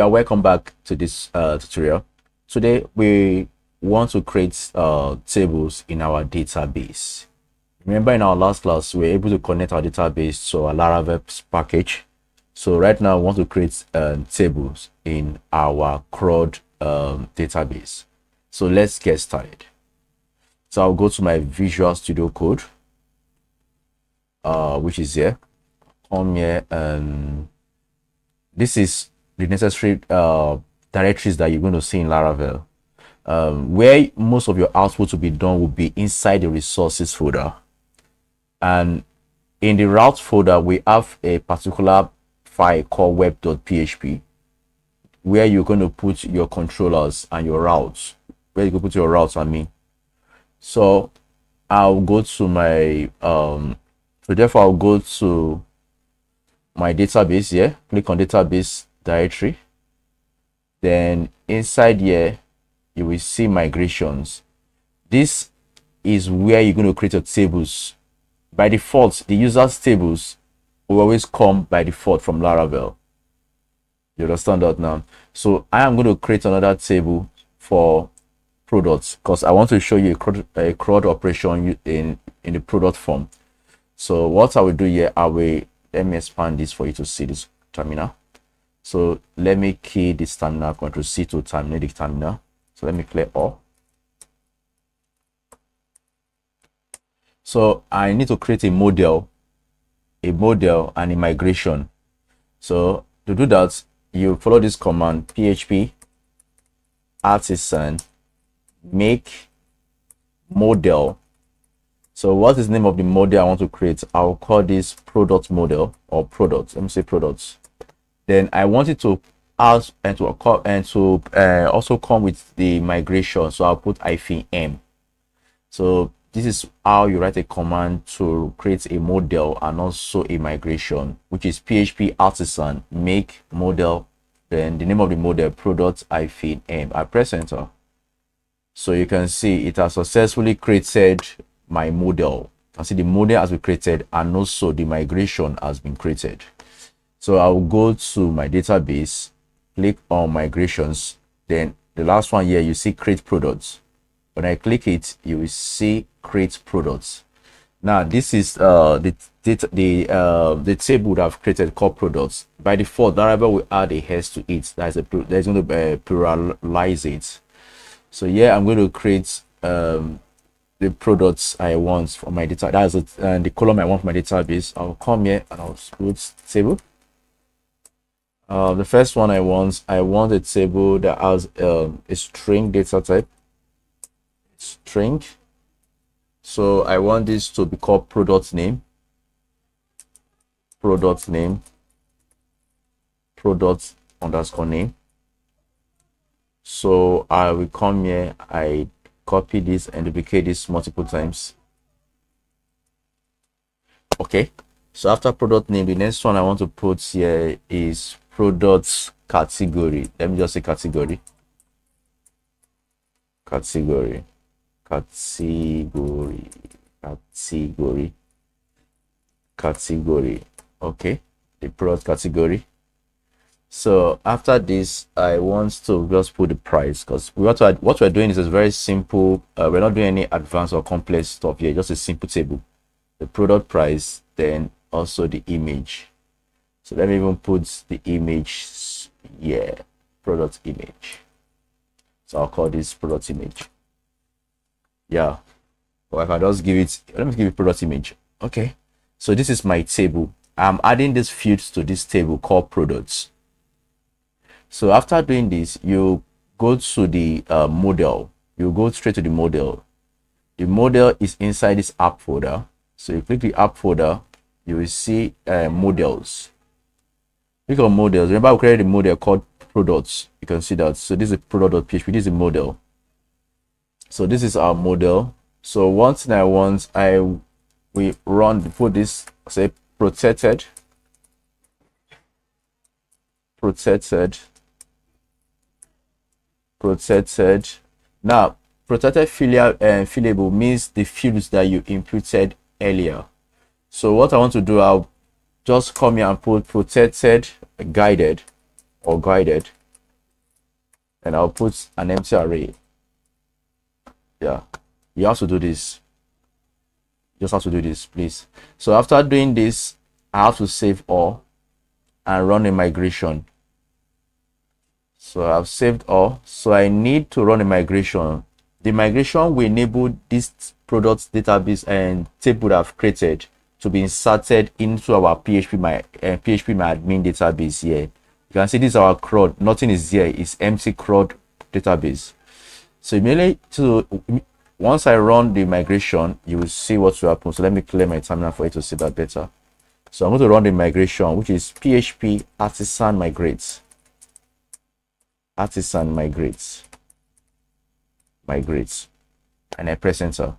Welcome back to this tutorial. Today we want to create tables in our database. Remember, in our last class we were able to connect our database to our Laravel package. So right now we want to create tables in our CRUD database. So let's get started. So I'll go to my Visual Studio Code, which is here. Come here, and this is the necessary directories that you're going to see in Laravel. Where most of your output will be done will be inside the resources folder, and in the route folder we have a particular file called web.php where you're going to put your controllers and your routes, where you can put your routes. So I'll go to my so therefore I'll go to my database here, click on database directory, then inside here you will see migrations. This is where you're going to create your tables. By default, the user's tables will always come by default from Laravel. You understand that now? So I am going to create another table for products because I want to show you a CRUD operation in the product form. So what I will do here, let me expand this for you to see this terminal. So let me key this terminal, Control C to terminate the terminal. So let me clear all. So I need to create a model and a migration. So to do that, you follow this command: php artisan make model. So what is the name of the model I want to create? I'll call this product model, or products. Let me say products. Then I want it to ask and to also come with the migration. So I'll put -m. So this is how you write a command to create a model and also a migration, which is php artisan make model, then the name of the model product -m. I press enter. So you can see it has successfully created my model. You can see the model has been created and also the migration has been created. So I'll go to my database, click on migrations, then the last one here you see create products. When I click it, you will see create products. Now this is the table that I've created called products. By default, Laravel will add a s to it. That's going to pluralize it. So yeah, I'm going to create the products I want for my data. That's it, and the column I want for my database. I'll come here and I'll put table. The first one I want a table that has a string data type. String. So I want this to be called product name, product underscore name. So I will come here, I copy this and duplicate this multiple times. Okay, so after product name, the next one I want to put here is products category. Let me just say category. Okay, the product category. So after this, I want to just put the price, because what we're doing is very simple. We're not doing any advanced or complex stuff here, just a simple table. The product price, then also the image. So let me even put the image here, product image. So I'll call this product image. Yeah, or if I just give it, let me give it product image. Okay, so this is my table. I'm adding these fields to this table called products. So after doing this, you go to the model. You go straight to the model. The model is inside this app folder. So you click the app folder, you will see models. Click on models. Remember, we created a model called products. You can see that. So this is product.php. This is a model. So this is our model. So one thing I want, we put this, say protected. Now protected fillable means the fields that you inputted earlier. So what I want to do, I'll just come here and put protected guided or guided. and I'll put an empty array. Yeah, you have to do this. You just have to do this, please. So after doing this, I have to save all and run a migration. So I've saved all. So I need to run a migration. The migration will enable this product database and table that I've created to be inserted into our PHP my admin database here. You can see this is our CRUD. Nothing is here. It's empty CRUD database. So immediately once I run the migration, you will see what will happen. So let me clear my terminal for you to see that better. So I'm going to run the migration, which is PHP artisan migrates. Artisan migrates, and I press enter.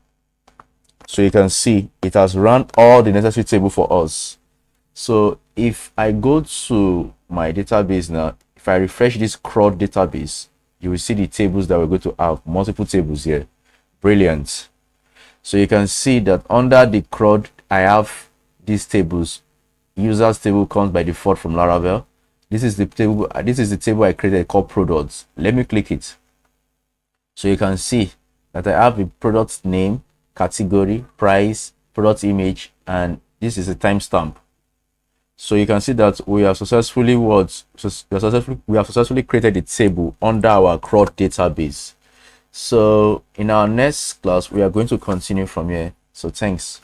So you can see it has run all the necessary table for us. So if I go to my database now, if I refresh this CRUD database, you will see the tables that we're going to have, multiple tables here. Brilliant. So you can see that under the CRUD, I have these tables. Users table comes by default from Laravel. This is the table I created called products. Let me click it. So you can see that I have a product name, category, price, product image, and this is a timestamp. So you can see that we have successfully created a table under our CRUD database. So in our next class, we are going to continue from here. So thanks.